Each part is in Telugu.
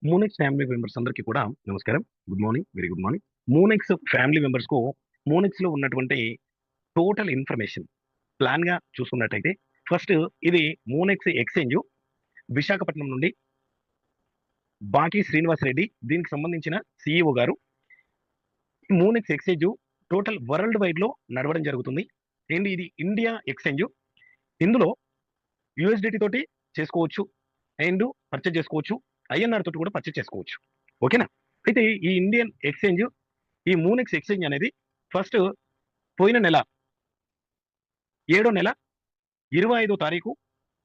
మోనెక్స్ ఫ్యామిలీ మెంబర్స్ అందరికీ కూడా నమస్కారం. Good morning. Very good morning. Monex family మెంబర్స్‌కు మోనెక్స్‌లో ఉన్నటువంటి టోటల్ ఇన్ఫర్మేషన్ ప్లాన్‌గా చూసుకున్నట్టయితే ఫస్ట్ ఇది మోనెక్స్ ఎక్స్‌చేంజ్ విశాఖపట్నం నుండి బాకి శ్రీనివాస్ రెడ్డి దీనికి సంబంధించిన సీఈఓ గారు. మోనెక్స్ ఎక్స్‌చేంజ్ టోటల్ వరల్డ్ వైడ్‌లో నడవడం జరుగుతుంది. అండ్ ఇది ఇండియా ఎక్స్‌చేంజ్. ఇందులో యూఎస్‌డిటీ తోటి చేసుకోవచ్చు. అండ్ పర్చేజ్ చేసుకోవచ్చు. ఐఎన్ఆర్ తోటి కూడా పర్చేజ్ చేసుకోవచ్చు. ఓకేనా? అయితే ఈ ఇండియన్ ఎక్స్‌చేంజ్ ఈ మోనెక్స్ ఎక్స్‌చేంజ్ అనేది ఫస్ట్ పోయిన నెల 7వ నెల 25వ తారీఖు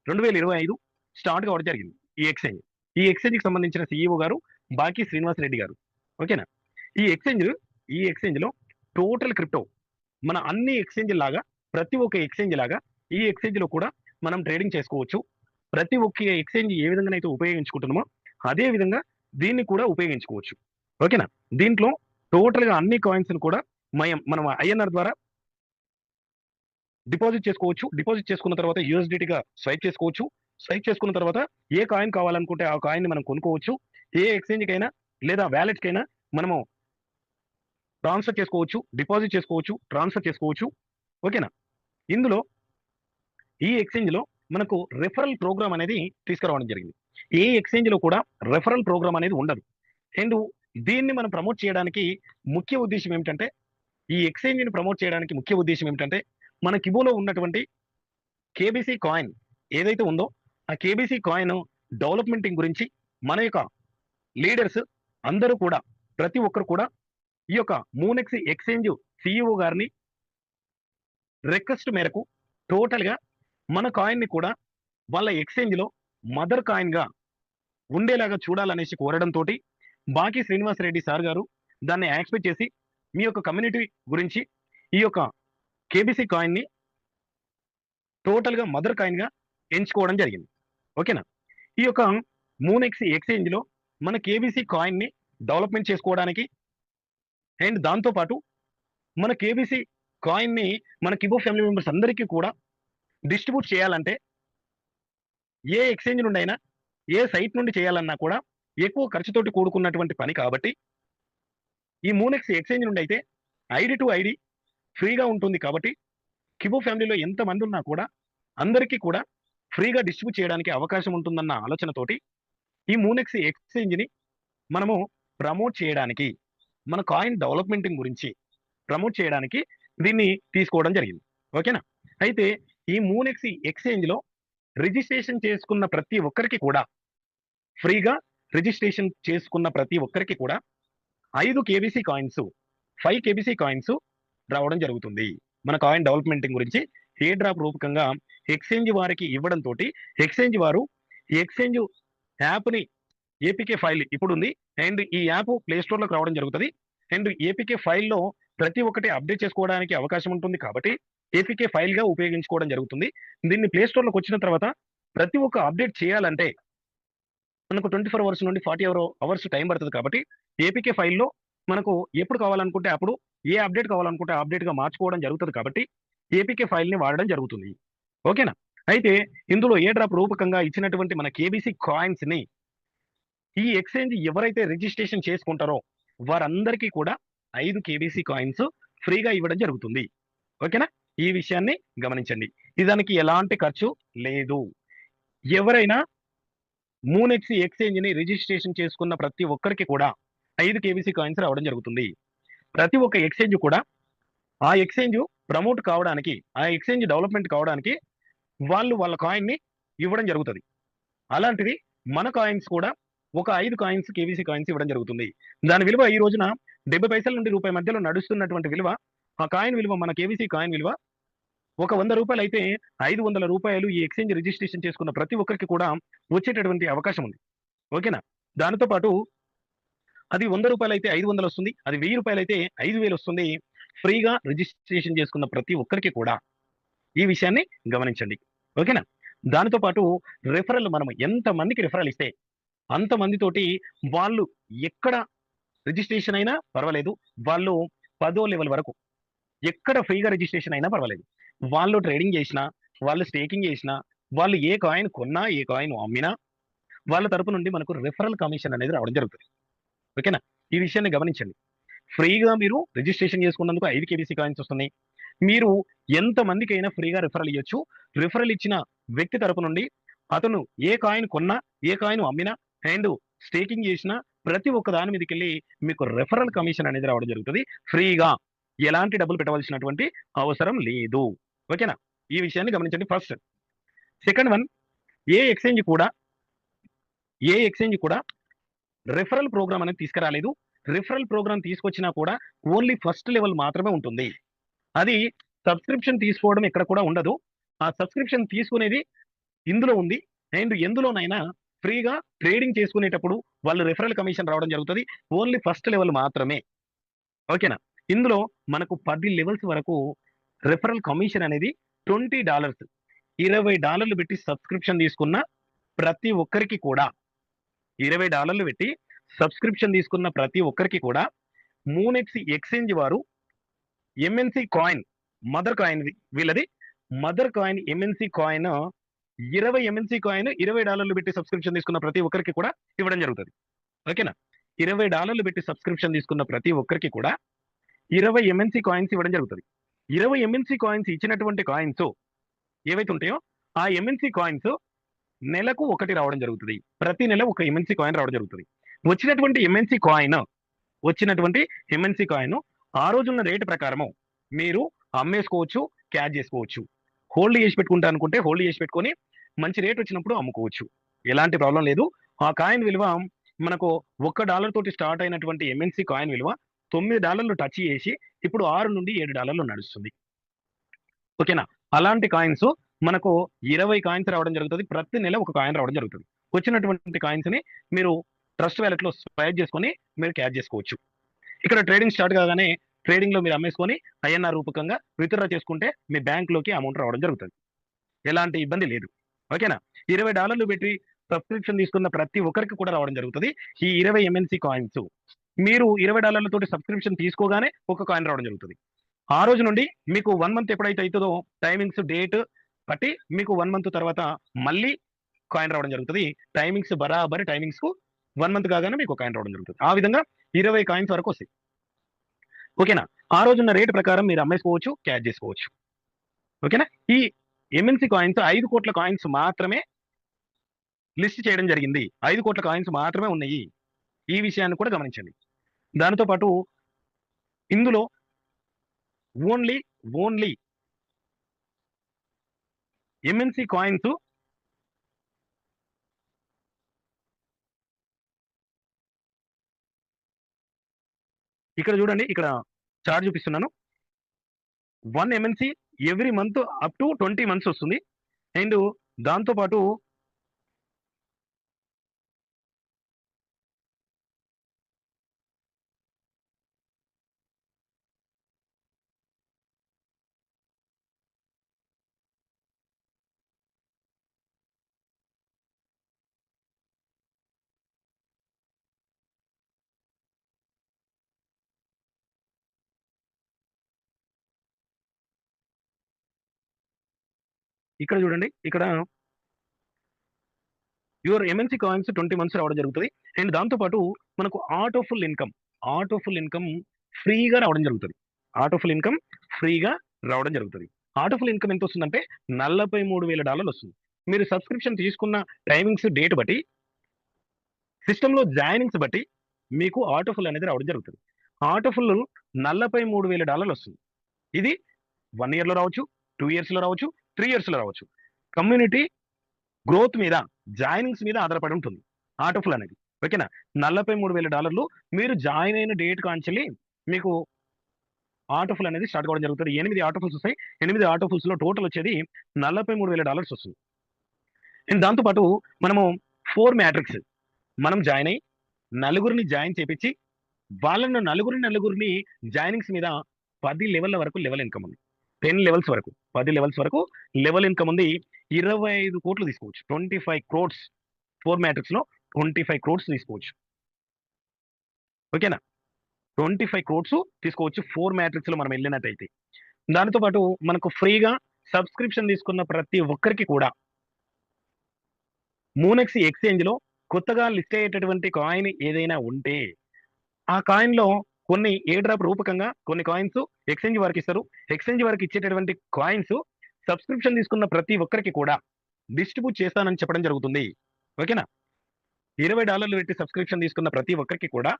2025 స్టార్ట్ కావడం జరిగింది ఈ ఎక్స్‌చేంజ్. ఈ ఎక్స్‌చేంజ్‌కి సంబంధించిన సీఈఓ గారు బాకి శ్రీనివాస్ రెడ్డి గారు. ఓకేనా? ఈ ఎక్స్‌చేంజ్‌లో టోటల్ క్రిప్టో మన అన్ని ఎక్స్‌చేంజ్ లాగా ప్రతి ఒక్క ఎక్స్‌చేంజ్ లాగా ఈ ఎక్స్‌చేంజ్‌లో కూడా మనం ట్రేడింగ్ చేసుకోవచ్చు. ప్రతి ఒక్క ఎక్స్‌చేంజ్ ఏ విధంగానైతే ఉపయోగించుకుంటున్నామో అదే విధంగా దీన్ని కూడా ఉపయోగించుకోవచ్చు. ఓకేనా? దీంట్లో టోటల్‌గా అన్ని కాయిన్స్‌ని కూడా మనం ఐఎన్ఆర్ ద్వారా డిపాజిట్ చేసుకోవచ్చు. డిపాజిట్ చేసుకున్న తర్వాత యూఎస్‌డిటీగా స్వైప్ చేసుకోవచ్చు. స్వైప్ చేసుకున్న తర్వాత ఏ కాయిన్ కావాలనుకుంటే ఆ కాయిన్‌ని మనం కొనుక్కోవచ్చు. ఏ ఎక్స్‌చేంజ్‌కైనా లేదా వాలెట్‌కైనా మనము ట్రాన్స్‌ఫర్ చేసుకోవచ్చు. డిపాజిట్ చేసుకోవచ్చు. ట్రాన్స్‌ఫర్ చేసుకోవచ్చు. ఓకేనా? ఇందులో ఈ ఎక్స్‌చేంజ్‌లో మనకు రిఫరల్ ప్రోగ్రామ్ అనేది తీసుకురావడం జరిగింది. ఏ ఎక్స్‌చేంజ్‌లో కూడా రిఫరల్ ప్రోగ్రామ్ అనేది ఉండదు. అండ్ దీన్ని మనం ప్రమోట్ చేయడానికి ముఖ్య ఉద్దేశ్యం ఏమిటంటే ఈ ఎక్స్‌చేంజ్‌ని ప్రమోట్ చేయడానికి ముఖ్య ఉద్దేశ్యం ఏమిటంటే మన కిబోలో ఉన్నటువంటి కేబీసీ కాయిన్ ఏదైతే ఉందో ఆ కేబీసీ కాయిన్ డెవలప్‌మెంటింగ్ గురించి మన యొక్క లీడర్స్ అందరూ కూడా ప్రతి ఒక్కరు కూడా ఈ యొక్క మోనెక్స్ ఎక్స్‌చేంజ్ సీఈఓ గారిని రిక్వెస్ట్ మేరకు టోటల్‌గా మన కాయిన్‌ని కూడా వాళ్ళ ఎక్స్‌చేంజ్‌లో మదర్ కాయిన్‌గా ఉండేలాగా చూడాలనేసి కోరడంతోటి బాకి శ్రీనివాస్ రెడ్డి సార్ గారు దాన్ని యాక్సెప్ట్ చేసి మీ యొక్క కమ్యూనిటీ గురించి ఈ యొక్క కేబీసీ కాయిన్‌ని టోటల్‌గా మదర్ కాయిన్‌గా ఎంచుకోవడం జరిగింది. ఓకేనా? ఈ యొక్క మోనెక్స్ ఎక్స్‌చేంజ్‌లో మన కేబీసీ కాయిన్‌ని డెవలప్‌మెంట్ చేసుకోవడానికి అండ్ దాంతో పాటు మన కేబీసీ కాయిన్‌ని మన కిబో ఫ్యామిలీ మెంబర్స్ అందరికీ కూడా డిస్ట్రిబ్యూట్ చేయాలంటే ఏ ఎక్స్‌చేంజ్ నుండి అయినా, ఏ సైట్ నుండి చేయాలన్నా కూడా ఎక్కువ ఖర్చుతోటి కూడుకున్నటువంటి పని కాబట్టి ఈ మోనెక్స్ ఎక్స్‌చేంజ్ నుండి అయితే ఐడీ టు ఐడీ ఫ్రీగా ఉంటుంది కాబట్టి కిబో ఫ్యామిలీలో ఎంతమంది ఉన్నా కూడా అందరికీ కూడా ఫ్రీగా డిస్ట్రిబ్యూట్ చేయడానికి అవకాశం ఉంటుందన్న ఆలోచనతోటి ఈ మోనెక్స్ ఎక్స్‌చేంజ్‌ని మనము ప్రమోట్ చేయడానికి మన కాయిన్ డెవలప్‌మెంటింగ్ గురించి ప్రమోట్ చేయడానికి దీన్ని తీసుకోవడం జరిగింది. ఓకేనా? అయితే ఈ మోనెక్స్ ఎక్స్‌చేంజ్‌లో రిజిస్ట్రేషన్ చేసుకున్న ప్రతి ఒక్కరికి కూడా ఫ్రీగా రిజిస్ట్రేషన్ చేసుకున్న ప్రతి ఒక్కరికి కూడా 5 కేబీసీ కాయిన్స్, 5 కేబీసీ కాయిన్స్ రావడం జరుగుతుంది. మన కాయిన్ డెవలప్‌మెంటింగ్ గురించి ఎయిర్ డ్రాప్ రూపకంగా ఎక్స్‌చేంజ్ వారికి ఇవ్వడంతోటి ఎక్స్‌చేంజ్ వారు ఈ ఎక్స్‌చేంజ్ యాప్‌ని ఏపీకే ఫైల్ ఇప్పుడుంది. అండ్ ఈ యాప్ ప్లే స్టోర్‌లోకి రావడం జరుగుతది. అండ్ ఏపీకే ఫైల్‌లో ప్రతి ఒక్కటి అప్డేట్ చేసుకోవడానికి అవకాశం ఉంటుంది కాబట్టి ఏపీకే ఫైల్‌గా ఉపయోగించుకోవడం జరుగుతుంది. దీన్ని ప్లే స్టోర్‌లోకి వచ్చిన తర్వాత ప్రతి ఒక్క అప్డేట్ చేయాలంటే మనకు 24 అవర్స్ నుండి 40 అవర్స్ టైం పడతది కాబట్టి ఏపీకే ఫైల్‌లో మనకు ఎప్పుడు కావాలనుకుంటే అప్పుడు ఏ అప్డేట్ కావాలనుకుంటే ఆ అప్డేట్‌గా మార్చుకోవడం జరుగుతది కాబట్టి ఏపీకే ఫైల్‌ని వాడడం జరుగుతుంది. ఓకేనా? అయితే ఇందులో ఎయిర్ డ్రాప్ రూపకంగా ఇచ్చినటువంటి మన కేబీసీ కాయిన్స్‌ని ఈ ఎక్స్‌చేంజ్ ఎవరైతే రిజిస్ట్రేషన్ చేసుకుంటారో వారందరికీ కూడా 5 కేబీసీ కాయిన్స్ ఫ్రీగా ఇవ్వడం జరుగుతుంది. ఓకేనా? ఈ విషయాన్ని గమనించండి. దానికి ఎలాంటి ఖర్చు లేదు. ఎవరైనా మోనెక్స్ ఎక్స్‌చేంజ్‌ని రిజిస్ట్రేషన్ చేసుకున్న ప్రతి ఒక్కరికి కూడా 5 కేబీసీ కాయిన్స్ రావడం జరుగుతుంది. ప్రతి ఒక్క ఎక్స్‌చేంజ్ కూడా ఆ ఎక్స్‌చేంజ్ ప్రమోట్ కావడానికి, ఆ ఎక్స్‌చేంజ్ డెవలప్‌మెంట్ కావడానికి వాళ్ళు వాళ్ళ కాయిన్‌ని ఇవ్వడం జరుగుతది. అలాంటిది మన కాయిన్స్ కూడా ఒక 5 కాయిన్స్ కేబీసీ కాయిన్స్ ఇవ్వడం జరుగుతుంది. దాని విలువ ఈ రోజున 70 పైసల నుండి రూపాయి మధ్యలో నడుస్తున్నటువంటి విలువ, ఆ కాయిన్ విలువ మన కేబీసీ కాయిన్ విలువ ఒక రూ. 100 అయితే రూ. 500 ఈ ఎక్స్‌చేంజ్ రిజిస్ట్రేషన్ చేసుకున్న ప్రతి ఒక్కరికి కూడా వచ్చేటటువంటి అవకాశం ఉంది. ఓకేనా? దానితో పాటు అది రూ. 100 అయితే 500 వస్తుంది. అది రూ. 1000 అయితే 5000 వస్తుంది. ఫ్రీగా రిజిస్ట్రేషన్ చేసుకున్న ప్రతి ఒక్కరికి కూడా ఈ విషయాన్ని గమనించండి. ఓకేనా? దానితో పాటు రిఫరల్ మనం ఎంత మందికి రిఫరల్ ఇస్తే అంతమందితోటి వాళ్ళు ఎక్కడ రిజిస్ట్రేషన్ అయినా పర్వాలేదు. వాళ్ళు 10వ లెవెల్ వరకు ఎక్కడ ఫ్రీగా రిజిస్ట్రేషన్ అయినా పర్వాలేదు. వాళ్ళు ట్రేడింగ్ చేసినా, వాళ్ళు స్టేకింగ్ చేసినా, వాళ్ళు ఏ కాయిన్ కొన్నా, ఏ కాయిన్ అమ్మినా వాళ్ళ తరపు నుండి మనకు రిఫరల్ కమిషన్ అనేది రావడం జరుగుతుంది. ఓకేనా? ఈ విషయాన్ని గమనించండి. ఫ్రీగా మీరు రిజిస్ట్రేషన్ చేసుకున్నందుకు 5 కేబీసీ కాయిన్స్ వస్తున్నాయి. మీరు ఎంత మందికైనా ఫ్రీగా రిఫరల్ ఇవ్వచ్చు. రిఫరల్ ఇచ్చిన వ్యక్తి తరపు నుండి అతను ఏ కాయిన్ కొన్నా, ఏ కాయిన్ అమ్మినా అండ్ స్టేకింగ్ చేసినా ప్రతి ఒక్క దాని మీదకెళ్ళి మీకు రిఫరల్ కమిషన్ అనేది రావడం జరుగుతుంది ఫ్రీగా. ఎలాంటి డబ్బులు పెట్టవలసినటువంటి అవసరం లేదు. ఓకేనా? ఈ విషయాన్ని గమనించండి ఫస్ట్. సెకండ్ వన్, ఏ ఎక్స్చేంజ్ కూడా రిఫరల్ ప్రోగ్రామ్ అనేది తీసుకురాలేదు. రిఫరల్ ప్రోగ్రామ్ తీసుకొచ్చినా కూడా ఓన్లీ ఫస్ట్ లెవెల్ మాత్రమే ఉంటుంది. అది సబ్స్క్రిప్షన్ తీసుకోవడం ఎక్కడ కూడా ఉండదు. ఆ సబ్స్క్రిప్షన్ తీసుకునేది ఇందులో ఉంది. అండ్ ఎందులోనైనా ఫ్రీగా ట్రేడింగ్ చేసుకునేటప్పుడు వాళ్ళు రిఫరల్ కమిషన్ రావడం జరుగుతుంది. ఓన్లీ ఫస్ట్ లెవెల్ మాత్రమే. ఓకేనా? ఇందులో మనకు 10 లెవెల్స్ వరకు రిఫరల్ కమిషన్ అనేది $20, $20 పెట్టి సబ్స్క్రిప్షన్ తీసుకున్న ప్రతి ఒక్కరికి కూడా, $20 పెట్టి సబ్స్క్రిప్షన్ తీసుకున్న ప్రతి ఒక్కరికి కూడా మూనెక్స్ ఎక్స్చేంజ్ వారు ఎంఎన్సి కాయిన్, మదర్ కాయిన్ వీళ్ళది mother coin MNC coin 20 MNC coin $20 పెట్టి సబ్స్క్రిప్షన్ తీసుకున్న ప్రతి ఒక్కరికి కూడా ఇవ్వడం జరుగుతుంది. ఓకేనా? $20 పెట్టి సబ్స్క్రిప్షన్ తీసుకున్న ప్రతి ఒక్కరికి కూడా 20 ఎంఎన్సి కాయిన్స్ ఇవ్వడం జరుగుతుంది. 20 ఎంఎన్సి కాయిన్స్ ఇచ్చినటువంటి కాయిన్స్ ఏవైతే ఉంటాయో ఆ ఎంఎన్సి కాయిన్స్ నెలకు ఒకటి రావడం జరుగుతుంది. ప్రతి నెల ఒక ఎంఎన్సి కాయిన్ రావడం జరుగుతుంది. వచ్చినటువంటి ఎంఎన్సి కాయిన్ ఆ రోజున్న రేటు ప్రకారము మీరు అమ్మేసుకోవచ్చు, క్యాష్ చేసుకోవచ్చు. హోల్డ్ చేసి పెట్టుకుంటా అనుకుంటే హోల్డ్ చేసి పెట్టుకొని మంచి రేట్ వచ్చినప్పుడు అమ్ముకోవచ్చు. ఎలాంటి ప్రాబ్లం లేదు. ఆ కాయిన్ విలువ మనకు $1 తోటి స్టార్ట్ అయినటువంటి ఎంఎన్సి కాయిన్ విలువ $9 టచ్ చేసి ఇప్పుడు $6 నుండి $7 నడుస్తుంది. ఓకేనా? అలాంటి కాయిన్స్ మనకు 20 కాయిన్స్ రావడం జరుగుతుంది. ప్రతి నెల ఒక కాయిన్ రావడం జరుగుతుంది. వచ్చినటువంటి కాయిన్స్ ని మీరు ట్రస్ట్ వ్యాలెట్ లో స్వైప్ చేసుకొని మీరు క్యాష్ చేసుకోవచ్చు. ఇక్కడ ట్రేడింగ్ స్టార్ట్ కాగానే ట్రేడింగ్ లో మీరు అమ్మేసుకొని ఐఎన్ఆర్ రూపకంగా విత్డ్రా చేసుకుంటే మీ బ్యాంక్ లోకి అమౌంట్ రావడం జరుగుతుంది. ఎలాంటి ఇబ్బంది లేదు. ఓకేనా? $20 పెట్టి సబ్స్క్రిప్షన్ తీసుకున్న ప్రతి ఒక్కరికి కూడా రావడం జరుగుతుంది. ఈ 20 ఎంఎన్సి కాయిన్స్ మీరు $20 తోటి సబ్స్క్రిప్షన్ తీసుకోగానే ఒక కాయిన్ రావడం జరుగుతుంది. ఆ రోజు నుండి మీకు 1 మంత్ ఎప్పుడైతే అవుతుందో టైమింగ్స్ డేట్ బట్టి మీకు 1 మంత్ తర్వాత మళ్ళీ కాయిన్ రావడం జరుగుతుంది. టైమింగ్స్ బరాబరి టైమింగ్స్ కు 1 మంత్ కాగానే మీకు కాయిన్ రావడం జరుగుతుంది. ఆ విధంగా 20 కాయిన్స్ వరకు వస్తాయి. ఓకేనా? ఆ రోజున్న రేటు ప్రకారం మీరు అమ్మేసుకోవచ్చు, క్యాష్ చేసుకోవచ్చు. ఓకేనా? ఈ ఎంఎన్సి కాయిన్స్ 5 కోట్ల కాయిన్స్ మాత్రమే లిస్ట్ చేయడం జరిగింది. 5 కోట్ల కాయిన్స్ మాత్రమే ఉన్నాయి. ఈ విషయాన్ని కూడా గమనించండి. దానితో పాటు ఇందులో ఓన్లీ ఎంఎన్సి కాయిన్స్ ఇక్కడ చూడండి, ఇక్కడ చార్ట్ చూపిస్తున్నాను. 1 MNC every month up to 20 months వస్తుంది. అండ్ దాంతో పాటు ఇక్కడ చూడండి, ఇక్కడ యువర్ ఎంఎన్సి కాయిన్స్ 20 మంత్స్ రావడం జరుగుతుంది. అండ్ దాంతో పాటు మనకు ఆటో ఫుల్ ఇన్కమ్ ఫ్రీగా రావడం జరుగుతుంది. ఆటో ఫుల్ ఇన్కమ్ ఫ్రీగా రావడం జరుగుతుంది. ఆటో ఫుల్ ఇన్కమ్ ఎంత వస్తుందంటే $43,000 వస్తుంది. మీరు సబ్స్క్రిప్షన్ తీసుకున్న టైమింగ్స్ డేట్ బట్టి, సిస్టమ్ లో జాయినింగ్స్ బట్టి మీకు ఆటో ఫుల్ అనేది రావడం జరుగుతుంది. ఆటో ఫుల్ $43,000 వస్తుంది. ఇది 1 year లో రావచ్చు, 2 years లో రావచ్చు, 3 years లో రావచ్చు. కమ్యూనిటీ గ్రోత్ మీద, జాయినింగ్స్ మీద ఆధారపడి ఉంటుంది ఆటో ఫుల్ అనేది. ఓకేనా? $43,000 మీరు జాయిన్ అయిన డేట్ కాంచెల్లి మీకు ఆటో ఫుల్ అనేది స్టార్ట్ కావడం జరుగుతుంది. 8 ఆటో ఫుల్స్ వస్తాయి. 8 ఆటో ఫుల్స్ లో టోటల్ వచ్చేది $43,000 వస్తుంది. అండ్ దాంతో పాటు మనము 4 మ్యాట్రిక్స్ మనం జాయిన్ అయ్యి నలుగురిని జాయిన్ చేపించి వాళ్ళను నలుగురిని జాయినింగ్స్ మీద 10 లెవెల్ వరకు లెవెల్ ఇన్కమ్ ఉంది. 10 లెవెల్స్ వరకు, 10 లెవెల్స్ వరకు లెవెల్ ఇన్కమ్ ఉంది. 25 కోట్లు తీసుకోవచ్చు. 25 crores 4 మ్యాట్రిక్స్ లో 25 crores తీసుకోవచ్చు. ఓకేనా? 25 crores తీసుకోవచ్చు 4 మ్యాట్రిక్స్ లో మనం వెళ్ళినట్టయితే. దానితో పాటు మనకు ఫ్రీగా సబ్స్క్రిప్షన్ తీసుకున్న ప్రతి ఒక్కరికి కూడా మూనెక్స్ ఎక్స్చేంజ్ లో కొత్తగా లిస్ట్ అయ్యేటటువంటి కాయిన్ ఏదైనా ఉంటే ఆ కాయిన్ లో కొన్ని ఏ డ్రాప్ రూపకంగా కొన్ని కాయిన్స్ ఎక్స్చేంజ్ వారికి ఇస్తారు. ఎక్స్చేంజ్ వారికి ఇచ్చేటటువంటి కాయిన్స్ సబ్స్క్రిప్షన్ తీసుకున్న ప్రతి ఒక్కరికి కూడా డిస్ట్రిబ్యూట్ చేస్తానని చెప్పడం జరుగుతుంది. ఓకేనా? $20 పెట్టి సబ్స్క్రిప్షన్ తీసుకున్న ప్రతి ఒక్కరికి కూడా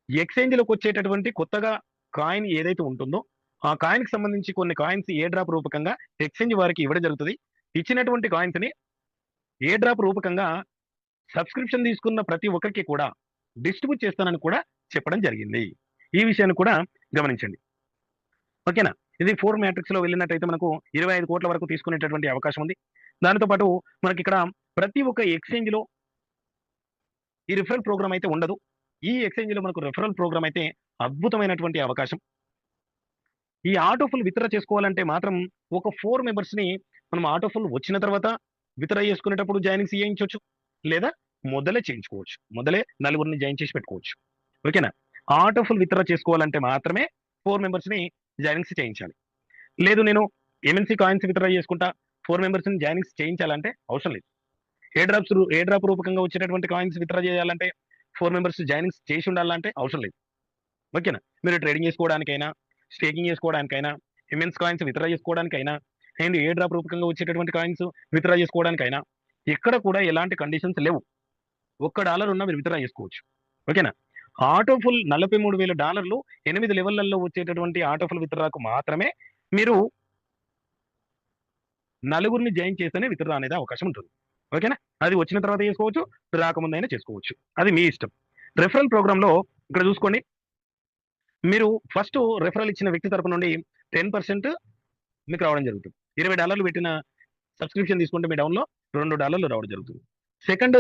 ఎక్స్చేంజ్ లోకి వచ్చేటటువంటి కొత్తగా కాయిన్ ఏదైతే ఉంటుందో ఆ కాయిన్ కి సంబంధించి కొన్ని కాయిన్స్ ఏ డ్రాప్ రూపకంగా ఎక్స్చేంజ్ వారికి ఇవ్వడం జరుగుతుంది. ఇచ్చినటువంటి కాయిన్స్ ని ఏ డ్రాప్ రూపకంగా సబ్స్క్రిప్షన్ తీసుకున్న ప్రతి ఒక్కరికి కూడా డిస్ట్రిబ్యూట్ చేస్తానని కూడా చెప్పడం జరిగింది. ఈ విషయాన్ని కూడా గమనించండి. ఓకేనా? ఇది 4 మ్యాట్రిక్స్ లో వెళ్ళినట్టయితే మనకు 25 కోట్ల వరకు తీసుకునేటటువంటి అవకాశం ఉంది. దానితో పాటు మనకి ఇక్కడ ప్రతి ఒక్క ఎక్స్చేంజ్ లో ఈ రిఫరల్ ప్రోగ్రామ్ అయితే ఉండదు. ఈ ఎక్స్చేంజ్ లో మనకు రిఫరల్ ప్రోగ్రామ్ అయితే అద్భుతమైనటువంటి అవకాశం. ఈ ఆటో ఫుల్ విత్డ్రా చేసుకోవాలంటే మాత్రం ఒక 4 మెంబర్స్ ని మనం ఆటో ఫుల్ వచ్చిన తర్వాత విత్డ్రా చేసుకునేటప్పుడు జాయినింగ్స్ చేయించవచ్చు, లేదా మొదలే చేయించుకోవచ్చు. మొదలే నలుగురిని జాయిన్ చేసి పెట్టుకోవచ్చు. ఓకేనా? ఆటో ఫుల్ విత్డ్రా చేసుకోవాలంటే మాత్రమే 4 మెంబర్స్ ని జాయినింగ్స్ చేయించాలి. లేదు నేను ఎంఎన్సీ కాయిన్స్ విత్డ్రా చేసుకుంటా 4 మెంబర్స్ ని జాయినింగ్స్ చేయించాలంటే అవసరం లేదు. ఏ డ్రాప్ రూపకంగా వచ్చేటటువంటి కాయిన్స్ విత్డ్రా చేయాలంటే 4 మెంబర్స్ జాయినింగ్స్ చేసి ఉండాలంటే అవసరం లేదు. ఓకేనా? మీరు ట్రేడింగ్ చేసుకోవడానికైనా, స్టేకింగ్ చేసుకోవడానికైనా, ఎంఎన్స్ కాయిన్స్ విత్డ్రా చేసుకోవడానికైనా, అండ్ ఏ డ్రాప్ రూపకంగా వచ్చేటటువంటి కాయిన్స్ విత్డ్రా చేసుకోవడానికైనా ఎక్కడ కూడా ఎలాంటి కండిషన్స్ లేవు. $1 ఉన్నా మీరు విత్డ్రా చేసుకోవచ్చు. ఓకేనా? ఆటో ఫుల్ $43,000 8 లెవెల్లలో వచ్చేటటువంటి ఆటో ఫుల్ విత్డ్రాకు మాత్రమే మీరు నలుగురిని జాయిన్ చేస్తేనే విత్డ్రా అనేది అవకాశం ఉంటుంది. ఓకేనా? అది వచ్చిన తర్వాత చేసుకోవచ్చు, రాకముందైనా చేసుకోవచ్చు. అది మీ ఇష్టం. రెఫరల్ ప్రోగ్రామ్ లో ఇక్కడ చూసుకోండి, మీరు ఫస్ట్ రెఫరల్ ఇచ్చిన వ్యక్తి తరపు నుండి 10% మీకు రావడం జరుగుతుంది. $20 పెట్టిన సబ్స్క్రిప్షన్ తీసుకుంటే మీ డౌన్ లో $2 రావడం జరుగుతుంది. సెకండ్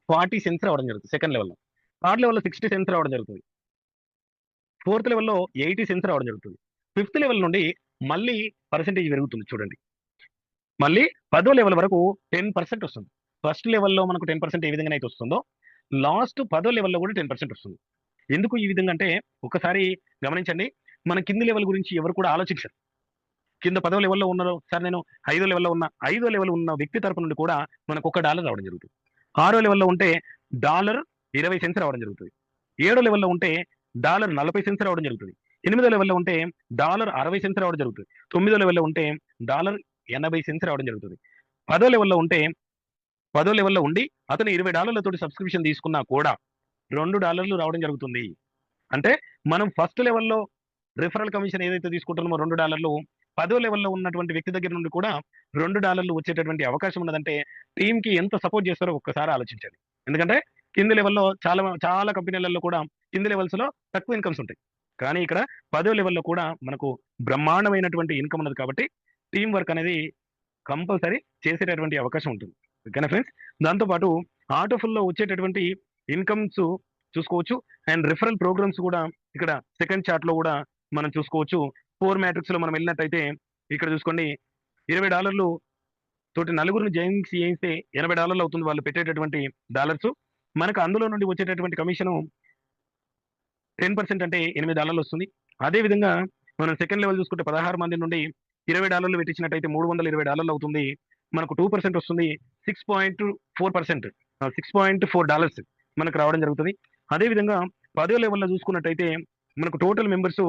40 సెంట్స్ రావడం జరుగుతుంది సెకండ్ లెవెల్లో. థర్డ్ లెవెల్లో 60 సెంట్స్ రావడం జరుగుతుంది. ఫోర్త్ లెవెల్లో 80 సెంట్స్ రావడం జరుగుతుంది. ఫిఫ్త్ లెవెల్ నుండి మళ్ళీ పర్సెంటేజ్ పెరుగుతుంది చూడండి. మళ్ళీ 10వ లెవెల్ వరకు 10% వస్తుంది. ఫస్ట్ లెవెల్లో మనకు 10% ఏ విధంగా అయితే వస్తుందో లాస్ట్ 10వ లెవెల్లో కూడా 10% వస్తుంది. ఎందుకు ఈ విధంగా అంటే ఒకసారి గమనించండి, మన కింది లెవెల్ గురించి ఎవరు కూడా ఆలోచించరు. కింద 10వ లెవెల్లో ఉన్నారు, సార్ నేను 5వ లెవెల్లో ఉన్న 5వ లెవెల్ ఉన్న వ్యక్తి తరపు నుండి కూడా మనకు $1 రావడం జరుగుతుంది. 6వ లెవెల్లో ఉంటే $20 సెంట్స్ రావడం జరుగుతుంది. 7వ లెవెల్లో ఉంటే $40 సెంట్స్ రావడం జరుగుతుంది. 8వ లెవెల్లో ఉంటే $60 సెంట్స్ రావడం జరుగుతుంది. 9వ లెవెల్లో ఉంటే $80 సెంట్స్ రావడం జరుగుతుంది. 10వ లెవెల్లో ఉంటే 10వ లెవెల్లో ఉండి అతను $20 తోటి సబ్స్క్రిప్షన్ తీసుకున్నా కూడా $2 రావడం జరుగుతుంది. అంటే మనం ఫస్ట్ లెవెల్లో రిఫరల్ కమిషన్ ఏదైతే తీసుకుంటున్నామో $2, 10వ లెవెల్లో ఉన్నటువంటి వ్యక్తి దగ్గర నుండి కూడా $2 వచ్చేటటువంటి అవకాశం ఉన్నదంటే టీమ్ కి ఎంత సపోర్ట్ చేస్తారో ఒక్కసారి ఆలోచించండి. ఎందుకంటే కింది లెవెల్లో చాలా కంపెనీలలో కూడా కింది లెవెల్స్ లో తక్కువ ఇన్కమ్స్ ఉంటాయి. కానీ ఇక్కడ 10వ లెవెల్లో కూడా మనకు బ్రహ్మాండమైనటువంటి ఇన్కమ్ ఉన్నది కాబట్టి టీం వర్క్ అనేది కంపల్సరీ చేసేటటువంటి అవకాశం ఉంటుంది. ఓకేనా ఫ్రెండ్స్? దాంతోపాటు ఆటో ఫుల్ లో వచ్చేటటువంటి ఇన్కమ్స్ చూసుకోవచ్చు. అండ్ రిఫరల్ ప్రోగ్రామ్స్ కూడా ఇక్కడ సెకండ్ చార్ట్ లో కూడా మనం చూసుకోవచ్చు. 4 మ్యాట్రిక్స్ లో మనం వెళ్ళినట్టయితే ఇక్కడ చూసుకోండి, $20 తోటి నలుగురిని జాయిన్ చేయిస్తే $80 అవుతుంది వాళ్ళు పెట్టేటటువంటి డాలర్స్. మనకు అందులో నుండి వచ్చేటటువంటి కమిషన్ 10% అంటే $8 వస్తుంది. అదే విధంగా మనం సెకండ్ లెవెల్ చూసుకుంటే 16 మంది నుండి $20 పెట్టించినట్టయితే $320 అవుతుంది. మనకు 2% వస్తుంది. 6.4% $6.4 మనకు రావడం జరుగుతుంది. అదే విధంగా 10వ లెవెల్లో చూసుకున్నట్టయితే మనకు టోటల్ మెంబర్స్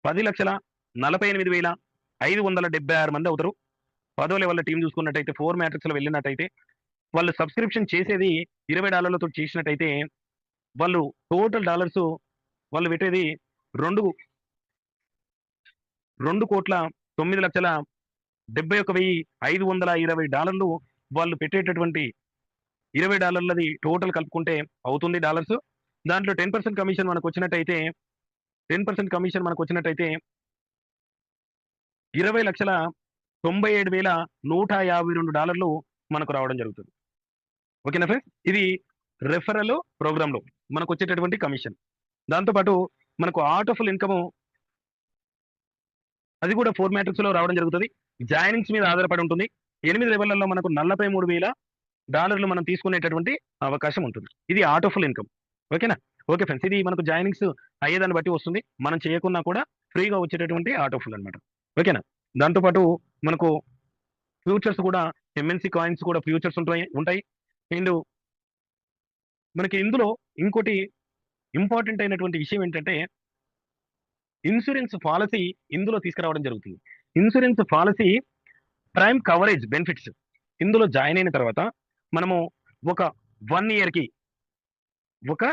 10,48,576 మంది అవుతారు. 10వ లెవెల్లో టీం చూసుకున్నట్టయితే 4 మ్యాట్రిక్స్ లో వెళ్ళినట్టయితే వాళ్ళు సబ్స్క్రిప్షన్ చేసేది $20 తో చేసినట్టయితే వాళ్ళు టోటల్ డాలర్స్ వాళ్ళు పెట్టేది 2,09,71,520 వాళ్ళు పెట్టేటటువంటి $20 టోటల్ కలుపుకుంటే అవుతుంది డాలర్స్. దాంట్లో 10% కమిషన్ మనకు వచ్చినట్టయితే 20,97,152 మనకు రావడం జరుగుతుంది. ఓకేనా ఫ్రెండ్స్? ఇది రెఫరల్ ప్రోగ్రామ్ లో మనకు వచ్చేటటువంటి కమిషన్. దాంతోపాటు మనకు ఆటో ఫుల్ ఇన్కమ్ అది కూడా 4 మ్యాట్రిక్స్ లో రావడం జరుగుతుంది. జాయినింగ్స్ మీద ఆధారపడి ఉంటుంది. 8 లెవెల్లలో మనకు $43,000 మనం తీసుకునేటటువంటి అవకాశం ఉంటుంది. ఇది ఆటో ఫుల్ ఇన్కమ్. ఓకేనా? ఓకే ఫ్రెండ్స్, ఇది మనకు జాయినింగ్స్ అయ్యేదాన్ని బట్టి వస్తుంది. మనం చేయకున్నా కూడా ఫ్రీగా వచ్చేటటువంటి ఆటో ఫుల్ అనమాట. ఓకేనా? దాంతోపాటు మనకు ఫ్యూచర్స్ కూడా ఎంఎన్సి కాయిన్స్ కూడా ఫ్యూచర్స్ ఉంటాయి. అండ్ మనకి ఇందులో ఇంకోటి ఇంపార్టెంట్ అయినటువంటి విషయం ఏంటంటే ఇన్సూరెన్స్ పాలసీ ఇందులో తీసుకురావడం జరుగుతుంది. Insurance policy prime coverage benefits ఇందులో జాయిన్ అయిన తర్వాత మనము ఒక 1 year కి ఒక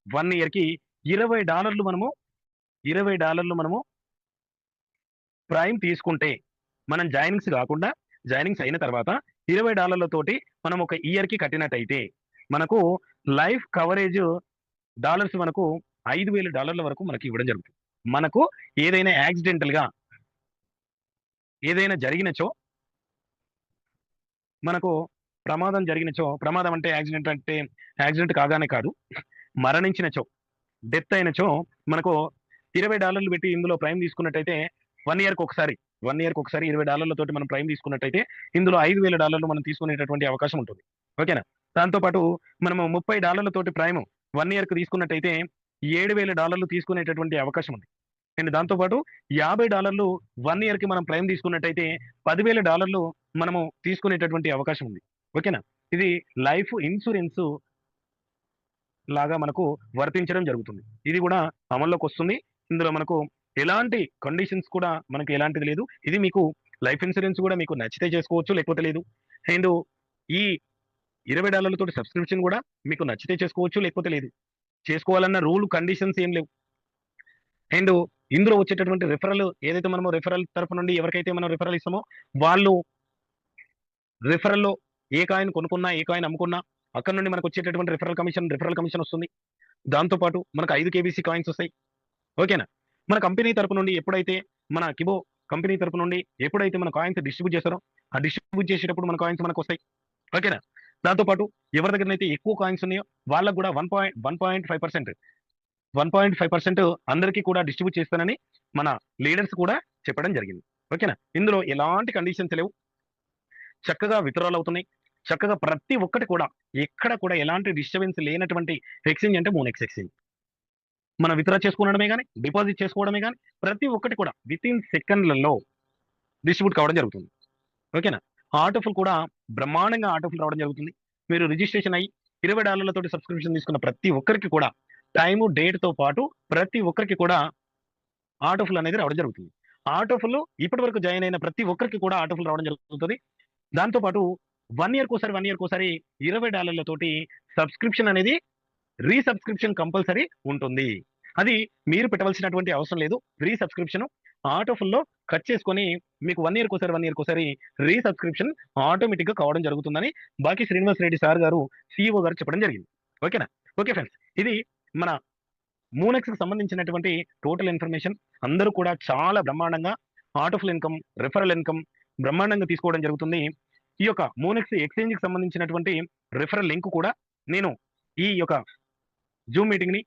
1 year కి $20 మనము ప్రైమ్ తీసుకుంటే మనం జాయినింగ్స్ కాకుండా జాయినింగ్స్ అయిన తర్వాత $20 తోటి మనం ఒక ఇయర్ కి కట్టినట్టయితే మనకు లైఫ్ కవరేజ్ డాలర్స్ మనకు $5,000 వరకు మనకి ఇవ్వడం జరుగుతుంది. మనకు ఏదైనా యాక్సిడెంటల్ గా ఏదైనా జరిగినచో మనకు ప్రమాదం జరిగినచో, ప్రమాదం అంటే యాక్సిడెంట్ కాగానే కాదు, మరణించినచో, డెత్ అయినచో మనకు $20 పెట్టి ఇందులో ప్రైమ్ తీసుకున్నట్టయితే 1 year కి ఒకసారి $20 తోటి మనం ప్రైమ్ తీసుకున్నట్టయితే ఇందులో $5,000 మనం తీసుకునేటటువంటి అవకాశం ఉంటుంది. ఓకేనా? దాంతో పాటు మనము $30 తోటి ప్రైమ్ 1 year కి తీసుకున్నట్టయితే $7,000 తీసుకునేటటువంటి అవకాశం ఉంది. అండ్ దాంతో పాటు $50 1 year కి మనం ప్రైమ్ తీసుకున్నట్టయితే $10,000 మనము తీసుకునేటటువంటి అవకాశం ఉంది. ఓకేనా? ఇది లైఫ్ ఇన్సూరెన్స్ లాగా మనకు వర్తించడం జరుగుతుంది. ఇది కూడా అమల్లోకి వస్తుంది. ఇందులో మనకు ఎలాంటి కండిషన్స్ కూడా మనకి ఎలాంటిది లేదు. ఇది మీకు లైఫ్ ఇన్సూరెన్స్ కూడా మీకు నచ్చితే చేసుకోవచ్చు, లేకపోతే లేదు. అండ్ ఈ $20 తోటి సబ్స్క్రిప్షన్ కూడా మీకు నచ్చితే చేసుకోవచ్చు, లేకపోతే లేదు. చేసుకోవాలన్న రూల్ కండిషన్స్ ఏం లేవు. అండ్ ఇందులో వచ్చేటటువంటి రిఫరల్ ఏదైతే మనము రిఫరల్ తరపు నుండి ఎవరికైతే మనం రిఫరల్ ఇస్తామో వాళ్ళు రిఫరల్లో ఏ కాయిన్ కొనుక్కున్నా, ఏ కాయిన్ అమ్ముకున్నా అక్కడ నుండి మనకు వచ్చేటటువంటి రిఫరల్ కమిషన్ వస్తుంది. దాంతో పాటు మనకు 5 KBC కాయిన్స్ వస్తాయి. ఓకేనా? మన కంపెనీ తరపు నుండి ఎప్పుడైతే మన కిబో కంపెనీ తరపు నుండి ఎప్పుడైతే మన కాయిన్స్ డిస్ట్రిబ్యూట్ చేస్తారో ఆ డిస్ట్రిబ్యూట్ చేసేటప్పుడు మన కాయిన్స్ మనకు వస్తాయి. ఓకేనా? దాంతో పాటు ఎవరి దగ్గర అయితే ఎక్కువ కాయిన్స్ ఉన్నాయో వాళ్ళకు కూడా 1.5% అందరికీ కూడా డిస్ట్రిబ్యూట్ చేస్తానని మన లీడర్స్ కూడా చెప్పడం జరిగింది. ఓకేనా? ఇందులో ఎలాంటి కండిషన్స్ లేవు. చక్కగా విత్డ్రాల్ అవుతున్నాయి. చక్కగా ప్రతి ఒక్కటి కూడా ఎక్కడ కూడా ఎలాంటి డిస్టర్బెన్స్ లేనటువంటి ఎక్స్చేంజ్ అంటే మోనెక్స్ ఎక్స్చేంజ్. మనం విత్డ్రా చేసుకోవడమే కానీ, డిపాజిట్ చేసుకోవడమే కానీ ప్రతి ఒక్కటి కూడా వితిన్ సెకండ్లలో డిస్ట్రిబ్యూట్ కావడం జరుగుతుంది. ఓకేనా? ఆటోఫుల్ కూడా బ్రహ్మాండంగా ఆటోఫుల్ రావడం జరుగుతుంది. మీరు రిజిస్ట్రేషన్ అయ్యి $20 తోటి సబ్స్క్రిప్షన్ తీసుకున్న ప్రతి ఒక్కరికి కూడా టైము, డేట్ తో పాటు ప్రతి ఒక్కరికి కూడా ఆటోఫుల్ అనేది రావడం జరుగుతుంది. ఆటోఫుల్ ఇప్పటి వరకు జాయిన్ అయిన ప్రతి ఒక్కరికి కూడా ఆటోఫుల్ రావడం జరుగుతుంది. దాంతో పాటు 1 year కోసారి $20 తోటి సబ్స్క్రిప్షన్ అనేది రీసబ్స్క్రిప్షన్ కంపల్సరీ ఉంటుంది. అది మీరు పెట్టవలసినటువంటి అవసరం లేదు. రీసబ్స్క్రిప్షన్ ఆటోఫుల్లో కట్ చేసుకొని మీకు 1 year కోసారి రీసబ్స్క్రిప్షన్ ఆటోమేటిక్ గా కావడం జరుగుతుందని బాకీ శ్రీనివాస్ రెడ్డి సార్ గారు CEO గారు చెప్పడం జరిగింది. ఓకేనా? ఓకే ఫ్రెండ్స్, ఇది మన మూనెక్స్ కి సంబంధించినటువంటి టోటల్ ఇన్ఫర్మేషన్. అందరూ కూడా చాలా బ్రహ్మాండంగా ఆటోఫుల్ ఇన్కమ్, రిఫరల్ ఇన్కమ్ బ్రహ్మాండంగా తీసుకోవడం జరుగుతుంది. ఈ యొక్క మూనెక్స్ ఎక్స్చేంజ్ కి సంబంధించినటువంటి రిఫరల్ లింక్ కూడా నేను ఈ యొక్క జూమ్ మీటింగ్ ని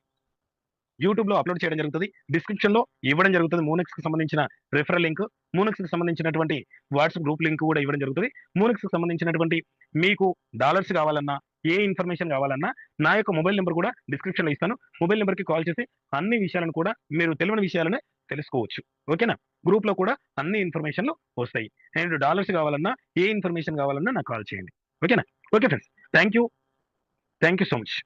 యూట్యూబ్ లో అప్లోడ్ చేయడం జరుగుతుంది. డిస్క్రిప్షన్ లో ఇవ్వడం జరుగుతుంది. మూనెక్స్ కి సంబంధించిన రిఫరల్ లింక్, మూనెక్స్ కి సంబంధించినటువంటి వాట్సాప్ గ్రూప్ లింక్ కూడా ఇవ్వడం జరుగుతుంది. మూనెక్స్ కి సంబంధించినటువంటి మీకు డాలర్స్ కావాలన్నా, ఏ ఇన్ఫర్మేషన్ కావాలన్నా నా యొక్క మొబైల్ నెంబర్ కూడా డిస్క్రిప్షన్ లో ఇస్తాను. మొబైల్ నెంబర్ కి కాల్ చేసి అన్ని విషయాలను కూడా మీరు తెలియని విషయాలను తెలుసుకోవచ్చు. ఓకేనా? గ్రూప్ లో కూడా అన్ని ఇన్ఫర్మేషన్లు వస్తాయి. అండ్ డాలర్స్ కావాలన్నా, ఏ ఇన్ఫర్మేషన్ కావాలన్నా నాకు కాల్ చేయండి. ఓకేనా? Okay friends, thank you so much.